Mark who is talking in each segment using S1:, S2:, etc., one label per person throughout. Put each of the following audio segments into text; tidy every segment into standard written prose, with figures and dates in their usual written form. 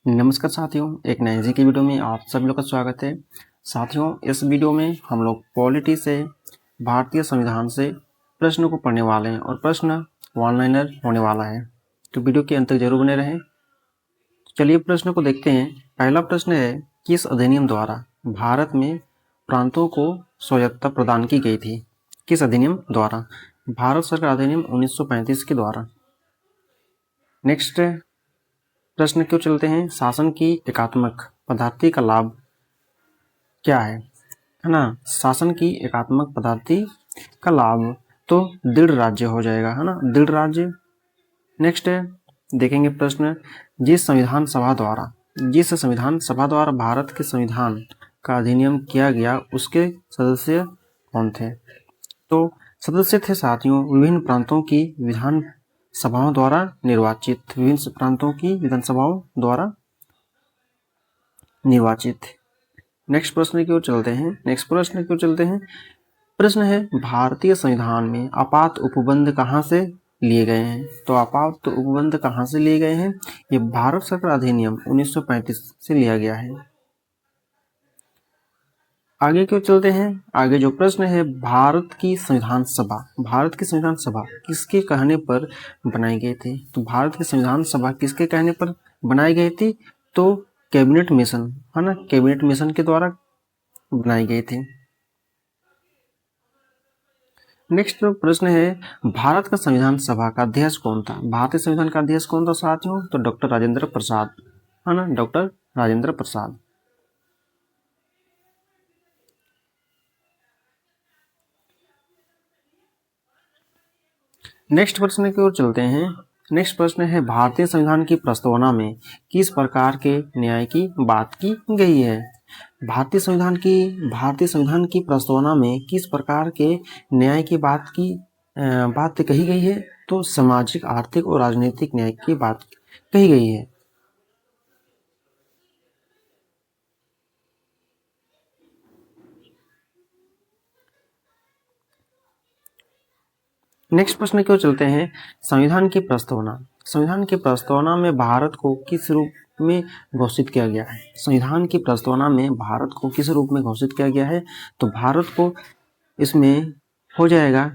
S1: नमस्कार साथियों, एक नए जी की वीडियो में आप सभी लोग का स्वागत है। साथियों, इस वीडियो में हम लोग पॉलिटी से भारतीय संविधान से प्रश्न को पढ़ने वाले हैं और प्रश्न वन लाइनर होने वाला है, तो वीडियो के अंत तक जरूर बने रहें। चलिए प्रश्न को देखते हैं। पहला प्रश्न है, किस अधिनियम द्वारा भारत में प्रांतों को स्वायत्तता प्रदान की गई थी? किस अधिनियम द्वारा? भारत सरकार अधिनियम 1935 के द्वारा। नेक्स्ट प्रश्न क्यों चलते हैं, शासन की एकात्मक पदार्थ का लाभ क्या है ना? शासन की एकात्मक पदार्थ का लाभ तो दृढ़ राज्य हो जाएगा, है ना, दृढ़ राज्य। नेक्स्ट देखेंगे प्रश्न, जिस संविधान सभा द्वारा भारत के संविधान का अधिनियम किया गया उसके सदस्य कौन थे? तो सदस्य थे साथियों विभिन्न प्रांतों की विधान सभाओं द्वारा निर्वाचित, विभिन्न प्रांतों की विधानसभाओं द्वारा निर्वाचित। नेक्स्ट प्रश्न की ओर चलते हैं। प्रश्न है, भारतीय संविधान में आपात उपबंध कहाँ से लिए गए हैं? तो आपात उपबंध कहाँ से लिए गए हैं? ये भारत सरकार अधिनियम 1935 से लिया गया है। आगे क्यों चलते हैं। आगे जो प्रश्न है, भारत की संविधान सभा किसके कहने पर बनाई गई थी? तो भारत की संविधान सभा किसके कहने पर बनाई गई थी? तो कैबिनेट मिशन, है ना, कैबिनेट मिशन के द्वारा बनाई गई थी। नेक्स्ट प्रश्न है, भारत का संविधान सभा का अध्यक्ष कौन था? भारतीय संविधान का अध्यक्ष कौन था साथियों? तो डॉक्टर राजेंद्र प्रसाद, है ना, डॉक्टर राजेंद्र प्रसाद। नेक्स्ट प्रश्न की ओर चलते हैं। नेक्स्ट प्रश्न है, भारतीय संविधान की प्रस्तावना में किस प्रकार के न्याय की बात की गई है? भारतीय संविधान की प्रस्तावना में किस प्रकार के न्याय की बात कही गई है? तो सामाजिक, आर्थिक और राजनीतिक न्याय की बात कही गई है। नेक्स्ट प्रश्न की ओर चलते हैं। संविधान की प्रस्तावना में भारत को किस रूप में घोषित किया गया है? संविधान की प्रस्तावना में भारत को किस रूप में घोषित किया गया है? तो भारत को इसमें हो जाएगा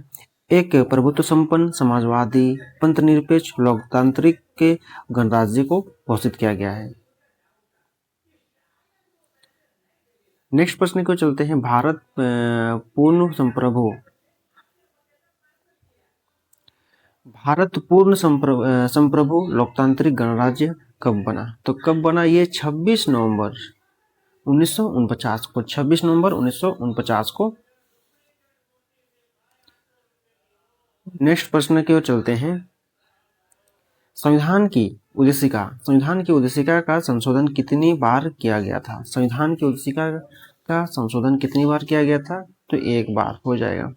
S1: एक प्रभुत्व संपन्न, समाजवादी, पंथनिरपेक्ष, लोकतांत्रिक के गणराज्य को घोषित किया गया है। नेक्स्ट प्रश्न को चलते हैं। भारत पूर्ण संप्रभु लोकतांत्रिक गणराज्य कब बना? तो कब बना? ये 26 नवंबर 1949 को, 26 नवंबर 1949 को। नेक्स्ट प्रश्न की ओर चलते हैं। संविधान की उद्देशिका का संशोधन कितनी बार किया गया था? संविधान की उद्देशिका का संशोधन कितनी बार किया गया था? तो एक बार हो जाएगा।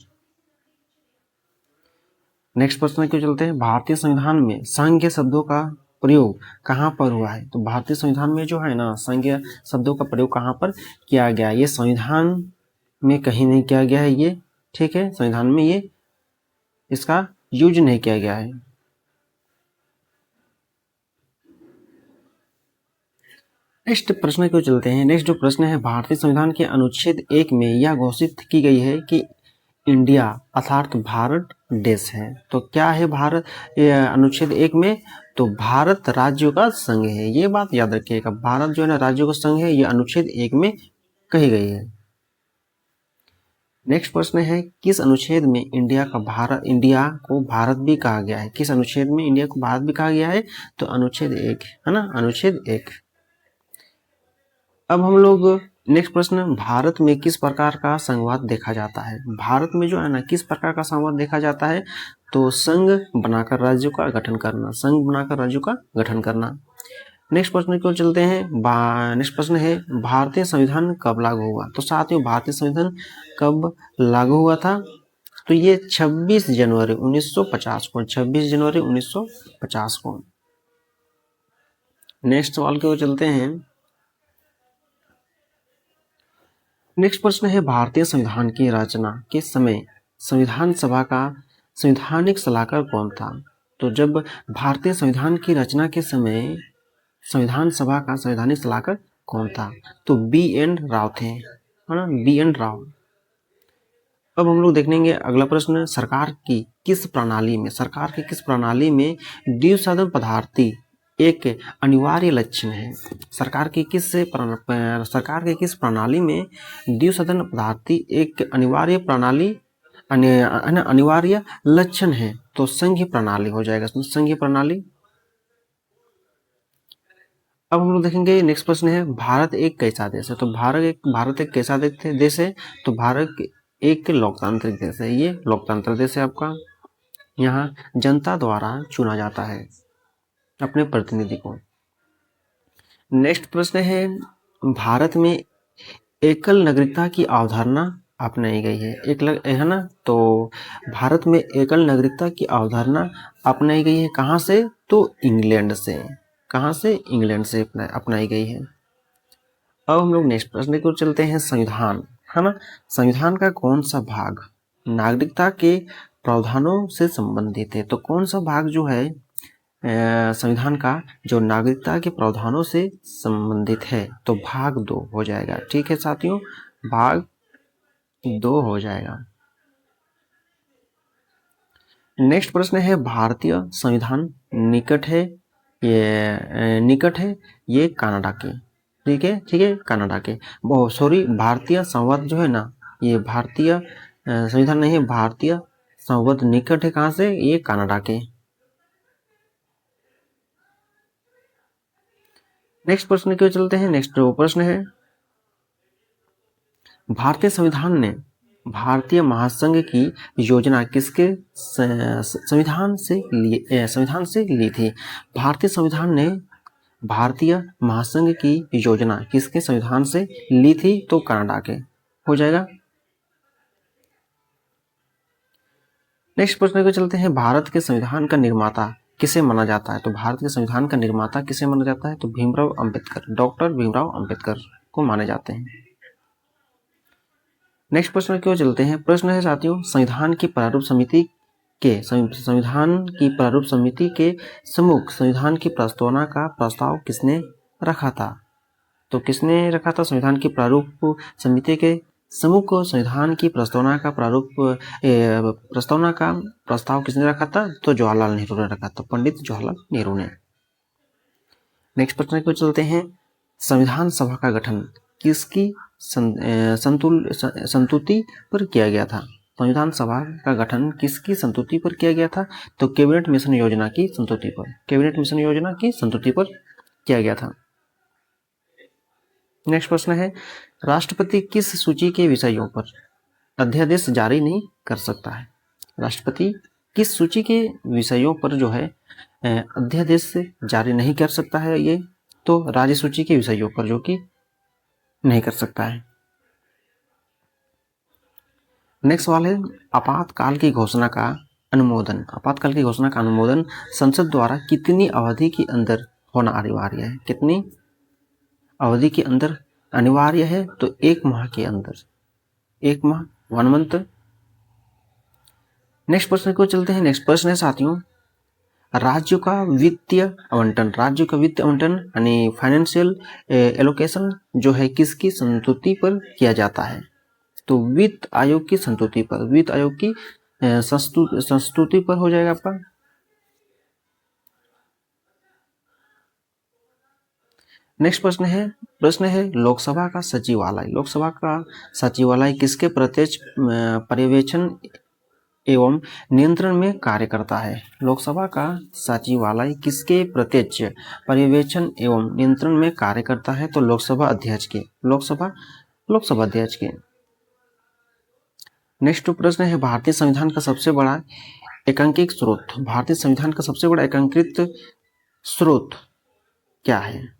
S1: नेक्स्ट प्रश्न क्यों चलते हैं। भारतीय संविधान में संघ शब्दों का प्रयोग कहाँ पर हुआ है? तो भारतीय संविधान में जो है ना, संघ शब्दों का प्रयोग कहाँ पर किया गया? ये संविधान में कहीं नहीं किया गया है, ये ठीक है, संविधान में ये इसका यूज नहीं किया गया है। नेक्स्ट प्रश्न क्यों चलते हैं। नेक्स्ट जो प्रश्न है, भारतीय संविधान के अनुच्छेद 1 में यह घोषित की गई है कि इंडिया अर्थात भारत देश है। तो क्या है भारत? अनुच्छेद 1 में तो भारत राज्यों का संघ है, ये बात याद रखिएगा। भारत जो है ना राज्यों का संघ है, ये अनुच्छेद 1 में कही गई है। नेक्स्ट प्रश्न है, किस अनुच्छेद में इंडिया को भारत भी कहा गया है? किस अनुच्छेद में इंडिया को भारत भी कहा गया है? तो अनुच्छेद 1, है ना, अनुच्छेद 1। अब हम लोग नेक्स्ट प्रश्न, भारत में किस प्रकार का संघवाद देखा जाता है? भारत में जो है ना किस प्रकार का संघवाद देखा जाता है? तो संघ बनाकर राज्यों का गठन करना। नेक्स्ट प्रश्न की ओर चलते हैं। नेक्स्ट प्रश्न है, भारतीय संविधान कब लागू हुआ? तो साथियों, भारतीय संविधान कब लागू हुआ था? तो ये 26 जनवरी 1950 को, 26 जनवरी 1950 को। नेक्स्ट सवाल की ओर चलते हैं। नेक्स्ट प्रश्न है, भारतीय संविधान की रचना के समय संविधान सभा का संवैधानिक सलाहकार कौन था? तो जब भारतीय संविधान की रचना के समय संविधान सभा का संवैधानिक सलाहकार कौन था? तो B.N. राव थे, है ना, B.N. राव। अब हम लोग देखेंगे अगला प्रश्न, सरकार की किस प्रणाली में द्विसदन पदार्थी एक अनिवार्य लक्षण है? सरकार की किस प्रणाली में द्विसदन पदार्थी एक अनिवार्य लक्षण है? तो संघीय प्रणाली हो जाएगा, संघीय प्रणाली। अब हम लोग देखेंगे नेक्स्ट प्रश्न है, भारत एक कैसा देश है? तो भारत एक कैसा देश है? तो भारत एक लोकतांत्रिक देश है। ये लोकतंत्र देश है आपका। यहाँ जनता द्वारा चुना जाता है अपने प्रतिनिधि को। नेक्स्ट प्रश्न है, भारत में एकल नागरिकता की अवधारणा अपनाई गई है, है ना। तो भारत में एकल नागरिकता की अवधारणा अपनाई गई है कहाँ से? तो इंग्लैंड से। कहाँ से? इंग्लैंड से अपनाई गई है। अब हम लोग नेक्स्ट प्रश्न की ओर चलते हैं, संविधान, है ना। संविधान का कौन सा भाग नागरिकता के प्रावधानों से संबंधित है? तो कौन सा भाग जो है संविधान का जो नागरिकता के प्रावधानों से संबंधित है? तो भाग 2 हो जाएगा। ठीक है साथियों, भाग 2 हो जाएगा। नेक्स्ट प्रश्न है, भारतीय संविधान निकट है ये कनाडा के, ठीक है कनाडा के, सॉरी भारतीय संवत जो है ना, ये भारतीय संविधान नहीं है, भारतीय संवत निकट है कहाँ से? ये कनाडा के। नेक्स्ट प्रश्न की ओर चलते हैं। नेक्स्ट प्रश्न है, भारतीय संविधान ने भारतीय महासंघ की योजना किसके संविधान से ली थी? भारतीय संविधान ने भारतीय महासंघ की योजना किसके संविधान से ली थी? तो कनाडा के हो जाएगा। नेक्स्ट प्रश्न को चलते हैं, भारत के संविधान का निर्माता किसे माना जाता है? तो भारत के संविधान का निर्माता किसे माना जाता है? तो भीमराव अंबेडकर, डॉक्टर भीमराव अंबेडकर को माने जाते हैं। नेक्स्ट प्रश्न की ओर चलते हैं। प्रश्न है साथियों, संविधान की प्रारूप समिति के सम्मुख संविधान की प्रस्तावना का प्रस्ताव किसने रखा था? तो किसने रखा था? संविधान की प्रारूप समिति के सम्मुख संविधान की प्रस्तावना का प्रस्ताव किसने रखा था? तो जवाहरलाल नेहरू ने रखा था, पंडित जवाहरलाल नेहरू ने। नेक्स्ट प्रश्न को चलते हैं, संविधान सभा का गठन किसकी संतुति पर किया गया था? संविधान सभा का गठन किसकी संतुति पर किया गया था? तो कैबिनेट मिशन योजना की संतुति पर किया गया था। नेक्स्ट प्रश्न है, राष्ट्रपति किस सूची के विषयों पर अध्यादेश जारी नहीं कर सकता है? राष्ट्रपति किस सूची के विषयों पर जो है अध्यादेश जारी नहीं कर सकता है? ये तो राज्य सूची के विषयों पर जो कि नहीं कर सकता है। नेक्स्ट सवाल है, आपातकाल की घोषणा का अनुमोदन संसद द्वारा कितनी अवधि के अंदर होना अनिवार्य है? कितनी अवधि के अंदर अनिवार्य है? तो 1 माह के अंदर, 1 माह, 1 मंथ। नेक्स्ट प्रश्न को चलते हैं। नेक्स्ट प्रश्न है साथियों, राज्यों का वित्तीय आवंटन यानी फाइनेंशियल एलोकेशन जो है किसकी संस्तुति पर किया जाता है? तो वित्त आयोग की संस्तुति पर हो जाएगा आपका। नेक्स्ट प्रश्न है लोकसभा का सचिवालय किसके प्रत्यक्ष पर्यवेक्षण एवं नियंत्रण में कार्य करता है? लोकसभा का सचिवालय किसके प्रत्यक्ष पर्यवेक्षण एवं नियंत्रण में कार्य करता है? तो लोकसभा अध्यक्ष के। नेक्स्ट प्रश्न है, भारतीय संविधान का सबसे बड़ा एकांकित स्रोत क्या है?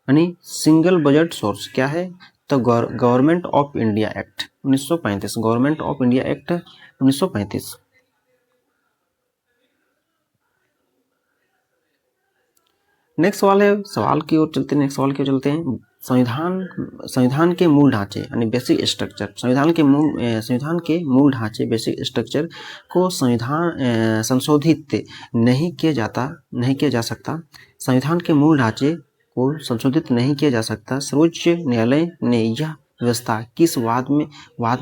S1: यानी सिंगल बजट सोर्स क्या है? तो government of India act 1935। Next सवाल की ओर चलते हैं। संविधान के मूल ढांचे यानी बेसिक स्ट्रक्चर, संविधान के मूल ढांचे बेसिक स्ट्रक्चर को संशोधित नहीं किया जा सकता। संविधान के मूल ढांचे को संशोधित नहीं किया जा सकता। सर्वोच्च न्यायालय ने यह व्यवस्था किस वाद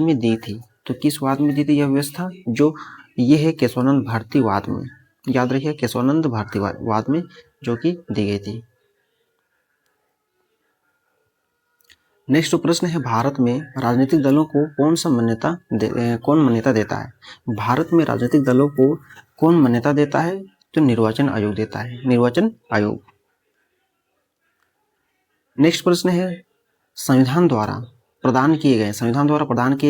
S1: में दी थी? तो किस वाद में दी थी यह व्यवस्था? जो ये है केशवानंद भारती वाद में, याद रखिए केशवानंद भारती वाद में जो कि दी गई थी। नेक्स्ट प्रश्न है, भारत में राजनीतिक दलों को कौन मान्यता देता है? भारत में राजनीतिक दलों को कौन मान्यता देता है? तो निर्वाचन आयोग देता है, निर्वाचन आयोग। नेक्स्ट प्रश्न है, संविधान द्वारा प्रदान किए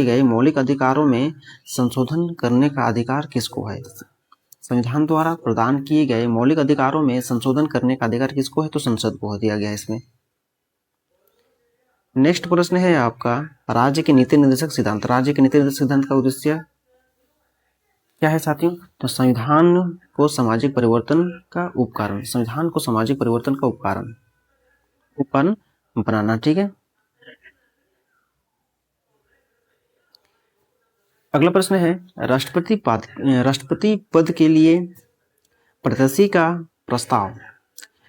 S1: गए मौलिक अधिकारों में संशोधन करने का अधिकार किसको है? संविधान द्वारा प्रदान किए गए मौलिक अधिकारों में संशोधन करने का अधिकार किसको है? तो संसद को दिया गया है इसमें। नेक्स्ट प्रश्न है आपका, राज्य के नीति निर्देशक सिद्धांत का उद्देश्य क्या है साथियों? तो संविधान को सामाजिक परिवर्तन का उपकरण बनाना। ठीक है। अगला प्रश्न है, राष्ट्रपति पद के लिए प्रत्याशी का प्रस्ताव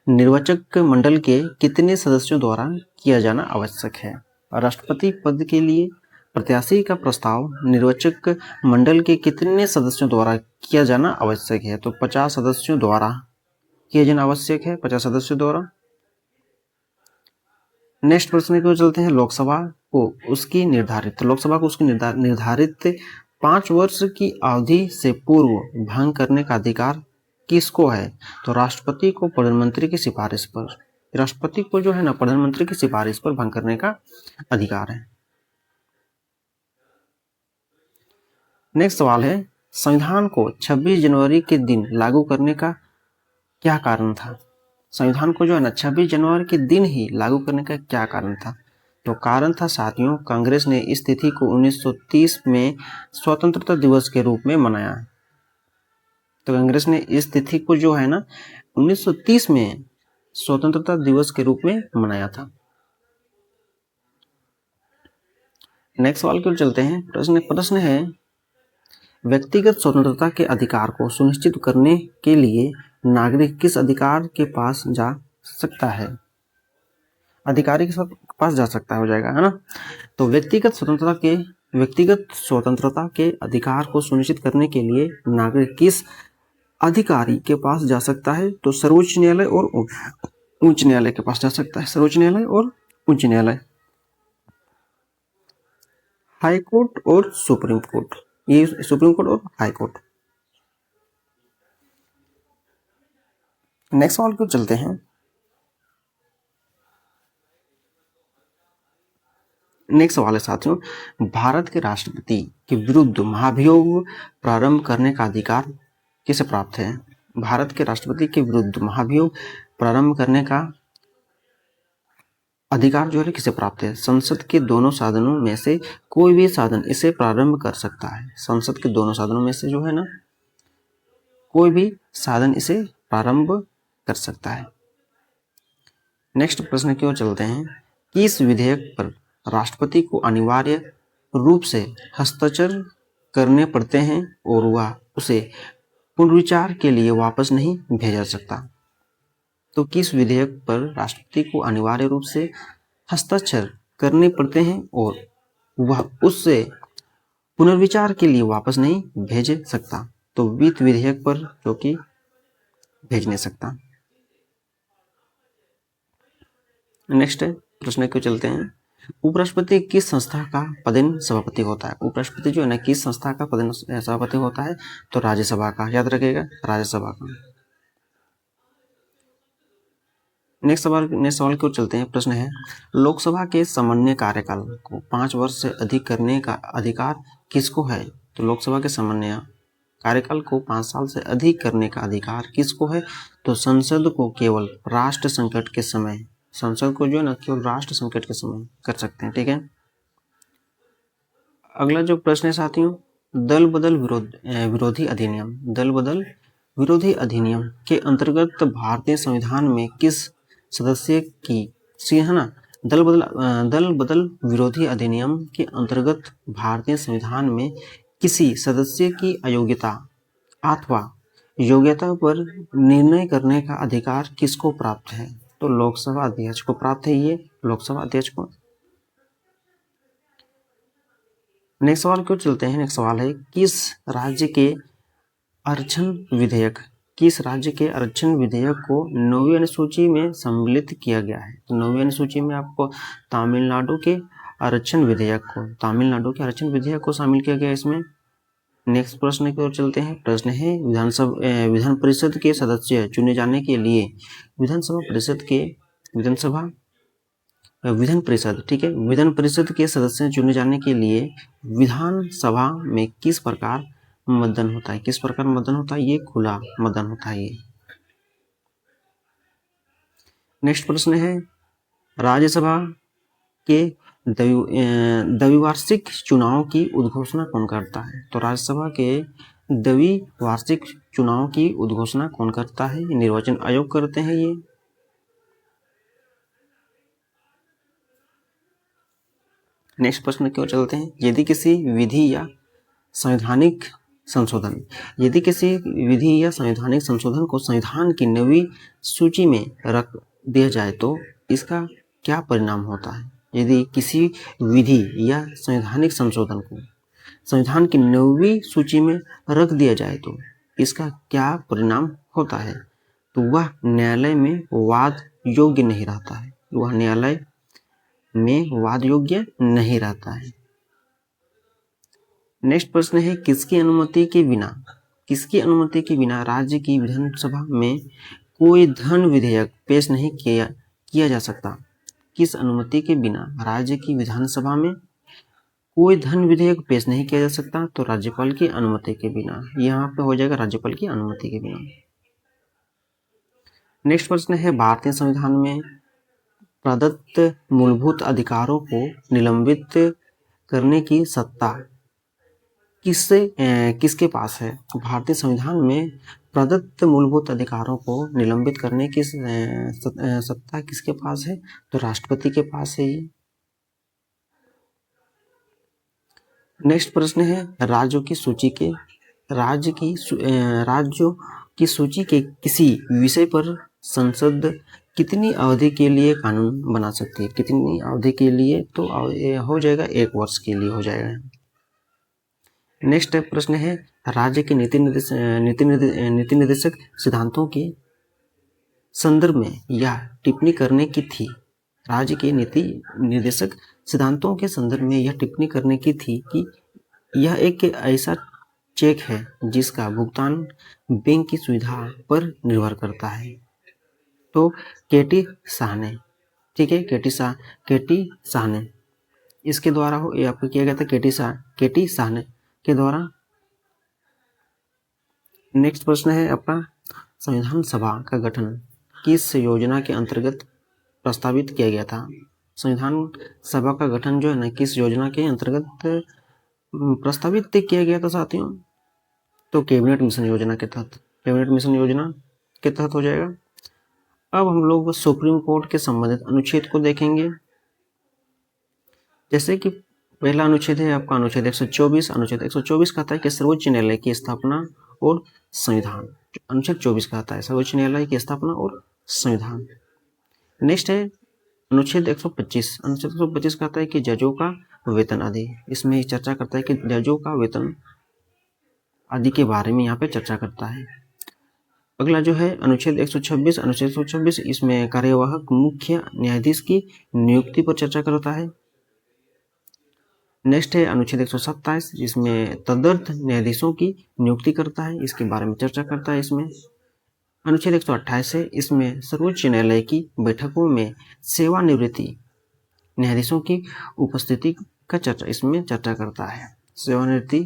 S1: निर्वाचक मंडल के कितने सदस्यों द्वारा किया जाना आवश्यक है? राष्ट्रपति पद के लिए प्रत्याशी का प्रस्ताव निर्वाचक मंडल के कितने सदस्यों द्वारा किया जाना आवश्यक है? तो 50 सदस्यों द्वारा किया जाना आवश्यक है, 50 सदस्यों द्वारा। नेक्स्ट प्रश्न को चलते हैं, लोकसभा को उसकी निर्धारित 5 वर्ष की अवधि से पूर्व भंग करने का अधिकार किसको है? तो राष्ट्रपति को प्रधानमंत्री की सिफारिश पर, राष्ट्रपति को जो है ना प्रधानमंत्री की सिफारिश पर भंग करने का अधिकार है। नेक्स्ट सवाल है, संविधान को 26 जनवरी के दिन लागू करने का क्या कारण था? संविधान को जो है ना 26 जनवरी के दिन ही लागू करने का क्या कारण था? तो कारण था साथियों, कांग्रेस ने इस तिथि को 1930 में स्वतंत्रता दिवस के रूप में मनाया। तो कांग्रेस ने इस तिथि को जो है ना 1930 में स्वतंत्रता दिवस के रूप में मनाया था। नेक्स्ट सवाल की ओर चलते हैं। प्रश्न है, व्यक्तिगत स्वतंत्रता के अधिकार को सुनिश्चित करने के लिए नागरिक किस अधिकार के पास जा सकता है? अधिकारी के पास जा सकता हो जाएगा, है ना। तो व्यक्तिगत स्वतंत्रता के अधिकार को सुनिश्चित करने के लिए नागरिक किस अधिकारी के पास जा सकता है? तो सर्वोच्च न्यायालय और उच्च न्यायालय के पास जा सकता है, सर्वोच्च न्यायालय और उच्च न्यायालय, हाई कोर्ट और सुप्रीम कोर्ट, ये सुप्रीम कोर्ट और हाई कोर्ट। नेक्स्ट सवाल को चलते हैं। नेक्स्ट सवाल है साथियों, भारत के राष्ट्रपति के विरुद्ध महाभियोग प्रारंभ करने का अधिकार किसे प्राप्त है? भारत के राष्ट्रपति के विरुद्ध महाभियोग प्रारंभ करने का अधिकार जो है किसे प्राप्त है? संसद के दोनों साधनों में से कोई भी साधन इसे प्रारंभ कर सकता है। संसद के दोनों साधनों में से जो है ना कोई भी साधन इसे प्रारंभ कर सकता है। नेक्स्ट प्रश्न की ओर चलते हैं। किस विधेयक पर राष्ट्रपति को अनिवार्य रूप से हस्ताक्षर करने पड़ते हैं और वह उसे पुनर्विचार के लिए वापस नहीं भेजा सकता? तो किस विधेयक पर राष्ट्रपति को अनिवार्य रूप से हस्ताक्षर करने पड़ते हैं और वह उससे पुनर्विचार के लिए वापस नहीं भेज सकता? तो वित्त विधेयक पर, जो कि भेज नहीं सकता। नेक्स्ट प्रश्न को चलते हैं। उपराष्ट्रपति किस संस्था का पदेन सभापति होता है? उपराष्ट्रपति जो है ना किस संस्था का पदेन सभापति होता है? तो राज्यसभा का, याद रखिएगा, राज्यसभा का। नेक्स्ट सवाल की ओर चलते हैं। प्रश्न है, लोकसभा के सामान्य कार्यकाल को 5 वर्ष से अधिक करने का अधिकार किसको है? तो लोकसभा के सामान्य कार्यकाल को 5 साल से अधिक करने का अधिकार किसको है? तो संसद को केवल राष्ट्र संकट के समय, संसद को जो है ना केवल राष्ट्र संकट के समय कर सकते हैं। ठीक है। अगला जो प्रश्न है साथियों, दल बदल विरोधी अधिनियम के अंतर्गत भारतीय संविधान में किस सदस्य की दल बदल विरोधी अधिनियम के अंतर्गत भारतीय संविधान में किसी सदस्य की अयोग्यता अथवा योग्यता पर निर्णय करने का अधिकार किसको प्राप्त है? तो लोकसभा अध्यक्ष को प्राप्त है, ये लोकसभा अध्यक्ष को। नेक्स्ट सवाल क्यों चलते हैं। नेक्स्ट सवाल है किस राज्य के आरक्षण विधेयक को 9वीं अनुसूची में सम्मिलित किया गया है? तो 9वीं अनुसूची में आपको तमिलनाडु के आरक्षण विधेयक को शामिल किया गया इसमें। नेक्स्ट प्रश्न की ओर चलते हैं। प्रश्न है विधान परिषद के सदस्य चुने जाने के लिए विधान परिषद के सदस्य चुने जाने के लिए विधानसभा में किस प्रकार मतदान होता है? ये खुला मतदान होता है। ये नेक्स्ट प्रश्न है राज्यसभा के द्विवार्षिक चुनाव की उद्घोषणा कौन करता है? तो राज्यसभा के द्विवार्षिक चुनाव की उद्घोषणा कौन करता है? निर्वाचन आयोग करते हैं ये। नेक्स्ट प्रश्न की ओर चलते हैं। यदि किसी विधि या संवैधानिक संशोधन को संविधान की 9वीं सूची में रख दिया जाए तो इसका क्या परिणाम होता है? यदि किसी विधि या संवैधानिक संशोधन को संविधान की 9वीं सूची में रख दिया जाए तो इसका क्या परिणाम होता है? तो वह न्यायालय में वाद योग्य नहीं रहता है। नेक्स्ट प्रश्न है किसकी अनुमति के बिना राज्य की विधानसभा में कोई धन विधेयक पेश नहीं किया जा सकता? किस अनुमति के बिना राज्य की विधानसभा में कोई धन विधेयक पेश नहीं किया जा सकता? तो राज्यपाल की अनुमति के बिना। यहाँ पे हो जाएगा राज्यपाल की अनुमति के बिना। नेक्स्ट प्रश्न है भारतीय संविधान में प्रदत्त मूलभूत अधिकारों को निलंबित करने की सत्ता किसके पास है? भारतीय संविधान में प्रदत्त मूलभूत अधिकारों को निलंबित करने की सत्ता किसके पास है? तो राष्ट्रपति के पास है ये। नेक्स्ट प्रश्न है राज्यों की सूची के किसी विषय पर संसद कितनी अवधि के लिए कानून बना सकती है? कितनी अवधि के लिए? तो हो जाएगा 1 वर्ष के लिए हो जाएगा। नेक्स्ट प्रश्न है राज्य के नीति निर्देशक सिद्धांतों के संदर्भ में यह टिप्पणी करने की थी। राज्य के नीति निर्देशक सिद्धांतों के संदर्भ में यह टिप्पणी करने की थी कि यह एक ऐसा चेक है जिसका भुगतान बैंक की सुविधा पर निर्भर करता है। तो केटी साहने, ठीक है, केटी साहने इसके द्वारा ये आपको किया गया था केटी साहने के द्वारा। नेक्स्ट प्रश्न है आपका संविधान सभा का गठन किस योजना के अंतर्गत प्रस्तावित किया गया था? संविधान सभा का गठन जो है ना किस योजना के अंतर्गत प्रस्तावित किया गया था साथियों? तो कैबिनेट मिशन योजना के तहत हो जाएगा। अब हम लोग सुप्रीम कोर्ट के संबंधित अनुच्छेद को देखेंगे। जैसे कि पहला अनुच्छेद है आपका अनुच्छेद 124। अनुच्छेद 124 कहता है कि सर्वोच्च न्यायालय की स्थापना और संविधान। अनुच्छेद 24 कहता है सर्वोच्च न्यायालय की स्थापना और संविधान। नेक्स्ट है अनुच्छेद 125। अनुच्छेद 125 कहता है कि जजों का वेतन आदि, इसमें चर्चा करता है कि जजों का वेतन आदि के बारे में यहाँ पे चर्चा करता है। अगला जो है अनुच्छेद 126। अनुच्छेद 126 इसमें कार्यवाहक मुख्य न्यायाधीश की नियुक्ति पर चर्चा करता है। नेक्स्ट है अनुच्छेद 127 जिसमें तदर्थ न्यायाधीशों की नियुक्ति करता है, इसके बारे में चर्चा करता है इसमें। अनुच्छेद 128 है, इसमें सर्वोच्च न्यायालय की बैठकों में सेवानिवृत्ति न्यायाधीशों की उपस्थिति का इसमें चर्चा करता है, सेवानिवृत्ति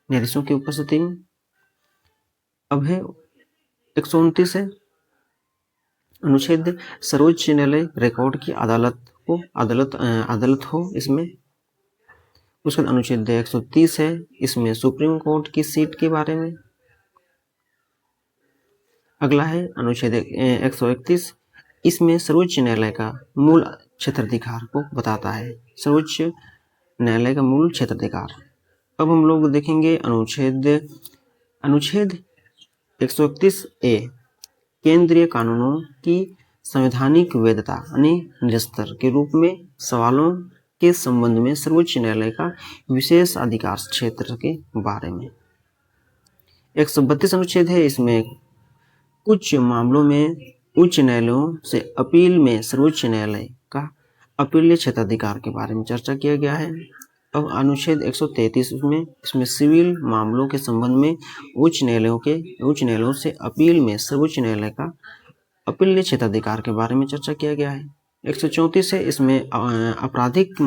S1: न्यायाधीशों की उपस्थिति में। अब है 129 है अनुच्छेद सर्वोच्च न्यायालय रिकॉर्ड की अदालत हो इसमें। उसके बाद अनुच्छेद 130 है, इसमें सुप्रीम कोर्ट की सीट के बारे में। अगला है अनुच्छेद 131, इसमें सर्वोच्च न्यायालय का मूल क्षेत्राधिकार को बताता है। सर्वोच्च न्यायालय का मूल क्षेत्राधिकार। अब हम लोग देखेंगे अनुच्छेद 131A केंद्रीय कानूनों की संवैधानिक वैधता यानी निरस्तर के रूप में सवालों के संबंध में सर्वोच्च न्यायालय का विशेष अधिकार क्षेत्र के बारे में। 132 अनुच्छेद है, इसमें कुछ मामलों में उच्च न्यायालयों से अपील में सर्वोच्च न्यायालय का अपीलीय क्षेत्राधिकार के बारे में चर्चा किया गया है। अब अनुच्छेद 133 में इसमें सिविल मामलों के संबंध में उच्च न्यायालयों से अपील में सर्वोच्च न्यायालय का अपीलीय क्षेत्राधिकार के बारे में चर्चा किया गया है। 134 है, इसमें आपराधिक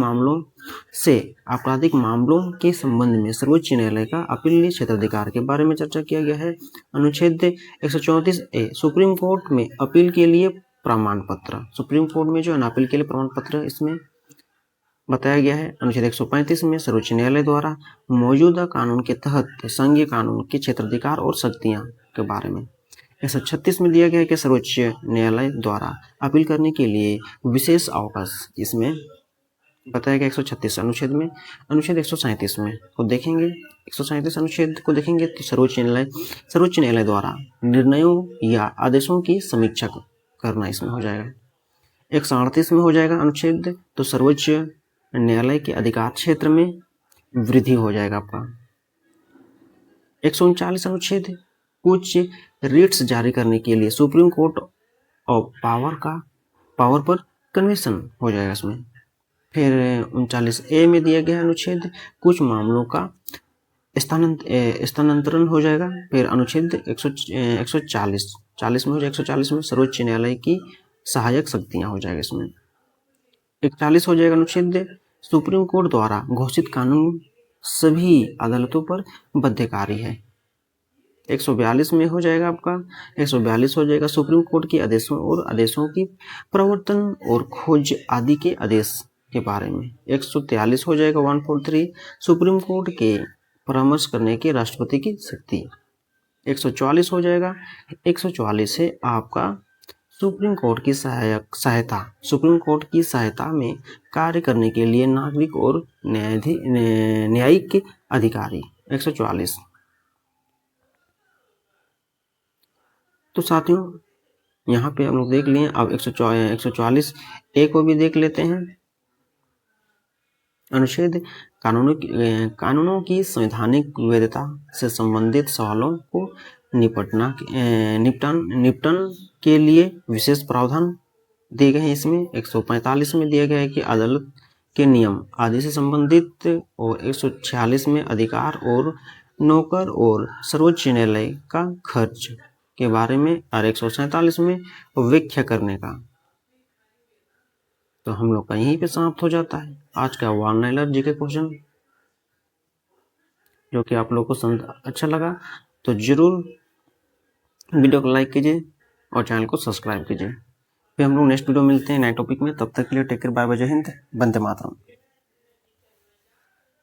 S1: मामलों के संबंध में सर्वोच्च न्यायालय का अपीलीय क्षेत्राधिकार के बारे में चर्चा किया गया है। अनुच्छेद 134A सुप्रीम कोर्ट में अपील के लिए प्रमाण पत्र, सुप्रीम कोर्ट में जो है अपील के लिए प्रमाण पत्र इसमें बताया गया है। अनुच्छेद 135 में सर्वोच्च न्यायालय द्वारा मौजूदा कानून के तहत संघीय कानून के क्षेत्राधिकार और शक्तियां के बारे में। 136 में दिया गया है कि सर्वोच्च न्यायालय द्वारा अपील करने के लिए विशेष अवकाश, इसमें बताया गया 136 अनुच्छेद में। अनुच्छेद 137 में को देखेंगे, 137 अनुच्छेद को देखेंगे तो सर्वोच्च न्यायालय द्वारा निर्णयों या आदेशों की समीक्षा करना इसमें हो जाएगा। 138 में हो जाएगा अनुच्छेद, तो सर्वोच्च न्यायालय के अधिकार क्षेत्र में वृद्धि हो जाएगा आपका। 139 अनुच्छेद कुछ रिट्स जारी करने के लिए सुप्रीम कोर्ट ऑफ पावर पर कन्वेंशन हो जाएगा इसमें। फिर 39A में दिया गया अनुच्छेद कुछ मामलों का स्थानांतरण हो जाएगा। फिर अनुच्छेद 140 में हो जाएगा, 140 में सर्वोच्च न्यायालय की सहायक शक्तियां हो जाएगा इसमें। 41 हो जाएगा अनुच्छेद सुप्रीम कोर्ट द्वारा घोषित कानून सभी अदालतों पर बाध्यकारी है। 142 में हो जाएगा आपका, 142 हो जाएगा सुप्रीम कोर्ट के आदेशों की प्रवर्तन और खोज आदि के आदेश के बारे में। 143 हो जाएगा 143 सुप्रीम कोर्ट के परामर्श करने के राष्ट्रपति की शक्ति। 144 हो जाएगा, 144 है आपका सुप्रीम कोर्ट की सहायता में कार्य करने के लिए नागरिक और न्यायिक अधिकारी। 144। तो साथियों यहाँ पे हम लोग देख लिए। अब 144A को भी देख लेते हैं। अनुच्छेद कानूनों की संवैधानिक वैधता से संबंधित सवालों को निपटन के लिए विशेष प्रावधान दिए गए हैं इसमें। 145 में दिया गया है कि अदालत के नियम आदि से संबंधित, और 146 में अधिकार और नौकर और सर्वोच्च न्यायालय का खर्च के बारे में, और 147 में व्याख्या करने का। तो हम लोग का यहीं पे समाप्त हो जाता है आज का वन लाइनर जीके क्वेश्चन। जो कि आप लोग को अच्छा लगा तो जरूर वीडियो को लाइक कीजिए और चैनल को सब्सक्राइब कीजिए। फिर हम लोग नेक्स्ट वीडियो मिलते हैं नए टॉपिक में। तब तक के लिए टेक केयर, बाय बाय, जय हिंद, वंदे मातरम।